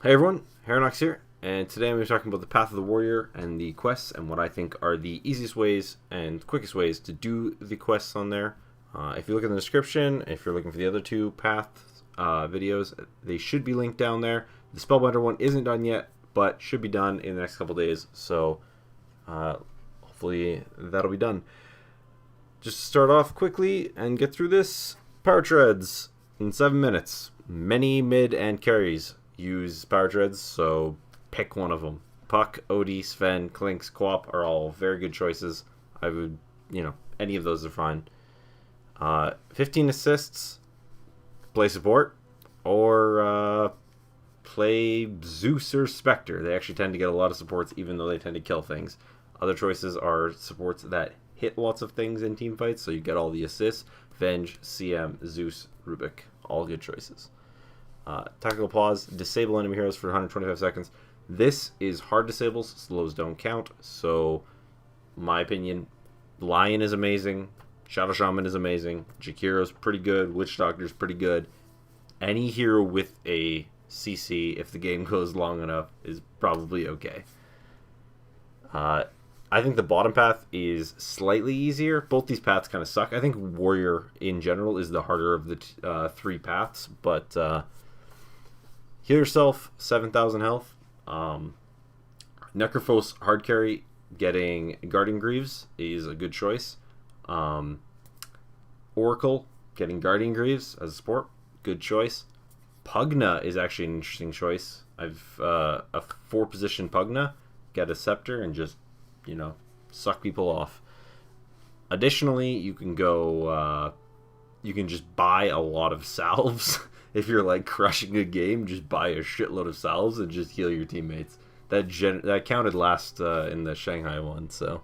Hey everyone, Heronox here, and today I'm going to be talking about the Path of the Warrior and the quests and what I think are the easiest ways and quickest ways to do the quests on there. If you look in the description, if you're looking for the other two paths videos, they should be linked down there. The Spellbinder one isn't done yet, but should be done in the next couple days, so hopefully that'll be done. Just to start off quickly and get through this, Power Treads in 7 minutes. Many mid and carries use power treads, so pick one of them. Puck, Odie, Sven, Klinks, Quap are all very good choices. I would, any of those are fine. 15 assists, play support, or play Zeus or Spectre. They actually tend to get a lot of supports, even though they tend to kill things. Other choices are supports that hit lots of things in team fights, so you get all the assists. Venge, CM, Zeus, Rubik, all good choices. Tactical pause, disable enemy heroes for 125 seconds. This is hard disables, slows don't count, so my opinion, Lion is amazing, Shadow Shaman is amazing, Jakiro's pretty good, Witch Doctor's pretty good. Any hero with a CC, if the game goes long enough, is probably okay. I think the bottom path is slightly easier. Both these paths kind of suck. I think Warrior in general is the harder of the three paths, but heal yourself, 7,000 health. Necrophos hard carry, getting Guardian Greaves is a good choice. Oracle, getting Guardian Greaves as a support, good choice. Pugna is actually an interesting choice. I've a 4-position Pugna, get a Scepter, and just, suck people off. Additionally, you can go, you can just buy a lot of salves. If you're like crushing a game, just buy a shitload of salves and just heal your teammates. That counted last in the Shanghai one. So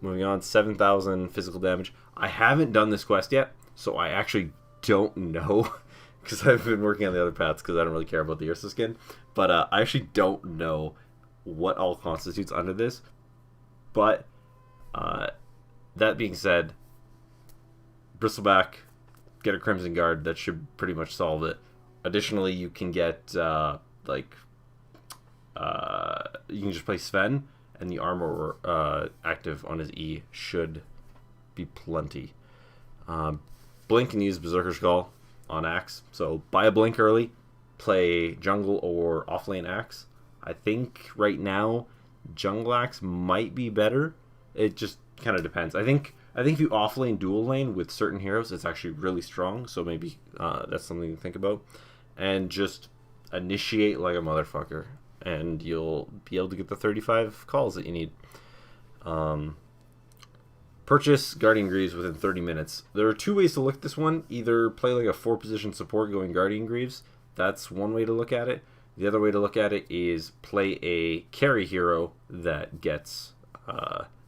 moving on, 7,000 physical damage. I haven't done this quest yet, so I actually don't know because I've been working on the other paths because I don't really care about the Ursa skin. But I actually don't know what all constitutes under this. But that being said, Bristleback, get a Crimson Guard, that should pretty much solve it. Additionally, you can get you can just play Sven, and the armor active on his E should be plenty. Blink and use Berserker Skull on Axe, so buy a Blink early, play jungle or offlane Axe. I think right now jungle Axe might be better. It just kind of depends. I think if you offlane dual lane with certain heroes, it's actually really strong. So maybe that's something to think about. And just initiate like a motherfucker, and you'll be able to get the 35 calls that you need. Purchase Guardian Greaves within 30 minutes. There are two ways to look at this one. Either play like a 4-position support going Guardian Greaves. That's one way to look at it. The other way to look at it is play a carry hero that gets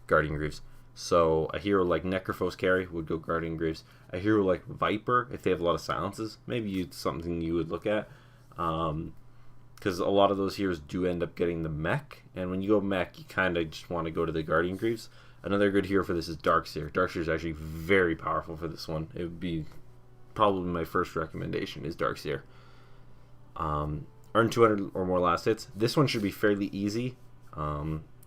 Guardian Greaves. So a hero like Necrophos carry would go Guardian Greaves. A hero like Viper, if they have a lot of silences, maybe it's something you would look at. Because a lot of those heroes do end up getting the mech. And when you go mech, you kind of just want to go to the Guardian Greaves. Another good hero for this is Darkseer. Darkseer is actually very powerful for this one. It would be probably my first recommendation is Darkseer. Earn 200 or more last hits. This one should be fairly easy.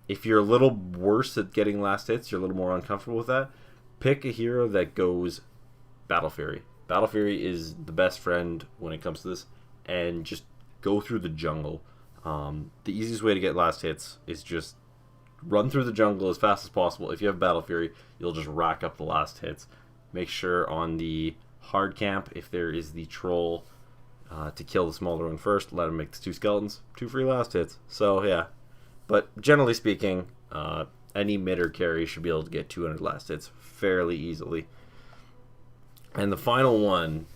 If you're a little worse at getting last hits, you're a little more uncomfortable with that, pick a hero that goes Battle Fury. Battle Fury is the best friend when it comes to this, and just go through the jungle. The easiest way to get last hits is just run through the jungle as fast as possible. If you have Battle Fury, you'll just rack up the last hits. Make sure on the hard camp, if there is the troll, to kill the smaller one first, let him make the 2 skeletons, 2 free last hits. So yeah. But generally speaking, any mid or carry should be able to get 200 last hits fairly easily. And the final one,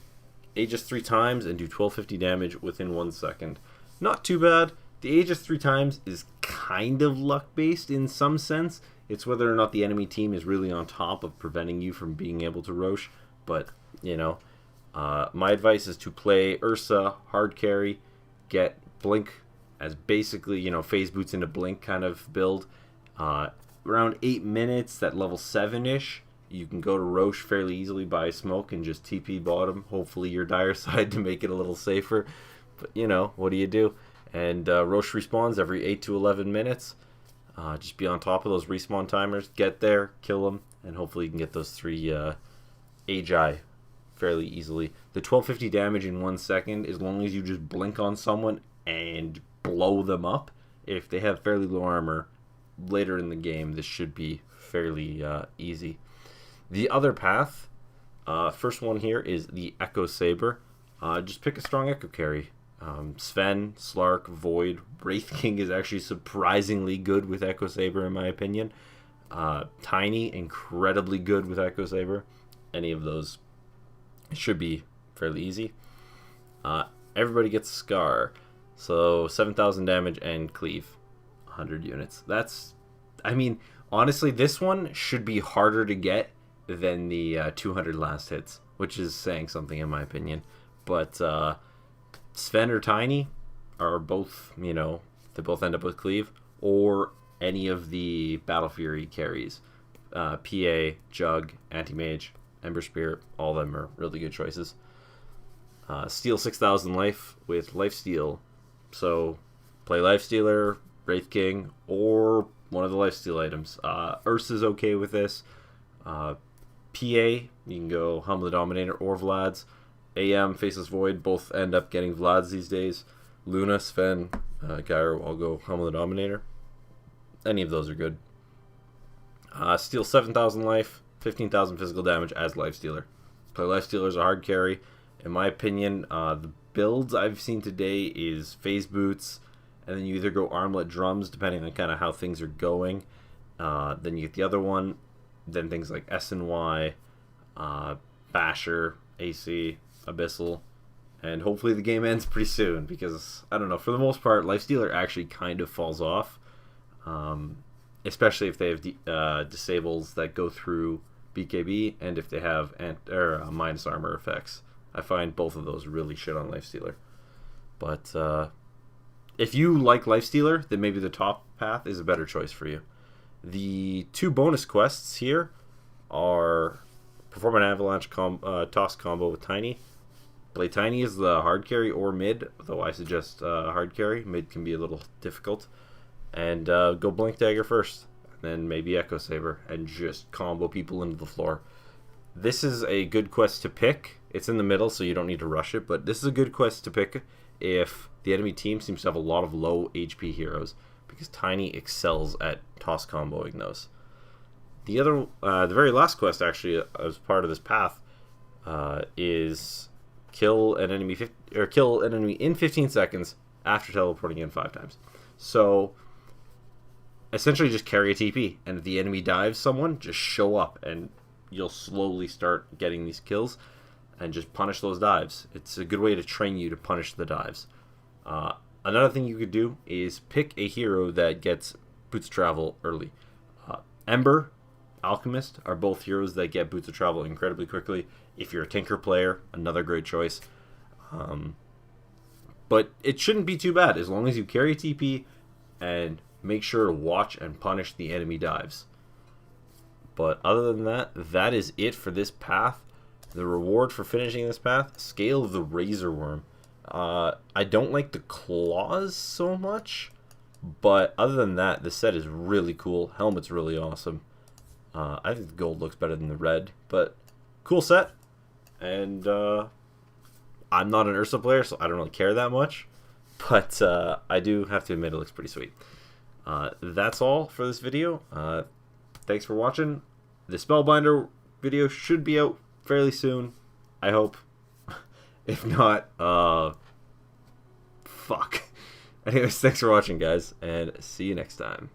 Aegis 3 times and do 1250 damage within 1 second. Not too bad. The Aegis 3 times is kind of luck-based in some sense. It's whether or not the enemy team is really on top of preventing you from being able to Rosh. But, my advice is to play Ursa, hard carry, get Blink as basically, phase boots into Blink kind of build. Around 8 minutes, that level 7-ish, you can go to Rosh fairly easily by smoke and just TP bottom. Hopefully your dire side to make it a little safer. But, you know, what do you do? And Roche respawns every 8 to 11 minutes. Just be on top of those respawn timers. Get there, kill them, and hopefully you can get those 3 Agi fairly easily. The 1250 damage in 1 second, as long as you just blink on someone and blow them up. If they have fairly low armor, later in the game, this should be fairly easy. The other path, first one here is the Echo Saber. Just pick a strong Echo carry. Sven, Slark, Void, Wraith King is actually surprisingly good with Echo Saber in my opinion. Tiny, incredibly good with Echo Saber. Any of those should be fairly easy. Everybody gets Scar. So 7,000 damage and cleave. 100 units. That's, I mean, honestly, this one should be harder to get than the 200 last hits, which is saying something in my opinion. But Sven or Tiny are both, you know, they both end up with cleave, or any of the Battle Fury carries. PA, Jug, Anti-Mage, Ember Spirit, all of them are really good choices. Steal 6,000 life with Lifesteal. So play Lifestealer, Wraith King, or one of the lifesteal items. Ursa's okay with this. PA, you can go Humble the Dominator or Vlad's. AM, Faceless Void, both end up getting Vlad's these days. Luna, Sven, Gyro, I'll go Humble the Dominator. Any of those are good. Steal 7,000 life, 15,000 physical damage as Lifestealer. Play Lifestealer as a hard carry. In my opinion, the builds I've seen today is Phase Boots, and then you either go Armlet Drums, depending on kind of how things are going. Then you get the other one. Then things like SNY, Basher, AC, Abyssal, and hopefully the game ends pretty soon, because, I don't know, for the most part, Lifestealer actually kind of falls off. Especially if they have disables that go through BKB, and if they have minus armor effects. I find both of those really shit on Lifestealer. But if you like Lifestealer, then maybe the top path is a better choice for you. The 2 bonus quests here are perform an avalanche toss combo with Tiny. Play Tiny as the hard carry or mid, though I suggest hard carry. Mid can be a little difficult. And go Blink Dagger first, and then maybe Echo Saber, and just combo people into the floor. This is a good quest to pick. It's in the middle, so you don't need to rush it, but this is a good quest to pick if the enemy team seems to have a lot of low HP heroes, because Tiny excels at toss comboing those. The other, the very last quest actually as part of this path is kill an enemy in 15 seconds after teleporting in 5 times. So essentially just carry a TP, and if the enemy dives someone, just show up, and you'll slowly start getting these kills, and just punish those dives. It's a good way to train you to punish the dives. Another thing you could do is pick a hero that gets Boots of Travel early. Ember, Alchemist are both heroes that get Boots of Travel incredibly quickly. If you're a Tinker player, another great choice. But it shouldn't be too bad as long as you carry TP and make sure to watch and punish the enemy dives. But other than that, that is it for this path. The reward for finishing this path, Scale of the Razor Worm. I don't like the claws so much, but other than that, the set is really cool. Helmet's really awesome. I think the gold looks better than the red, but cool set. And I'm not an Ursa player, so I don't really care that much, but I do have to admit it looks pretty sweet. That's all for this video. Thanks for watching. The Spellbinder video should be out fairly soon, I hope. If not, fuck. Anyways, thanks for watching, guys, and see you next time.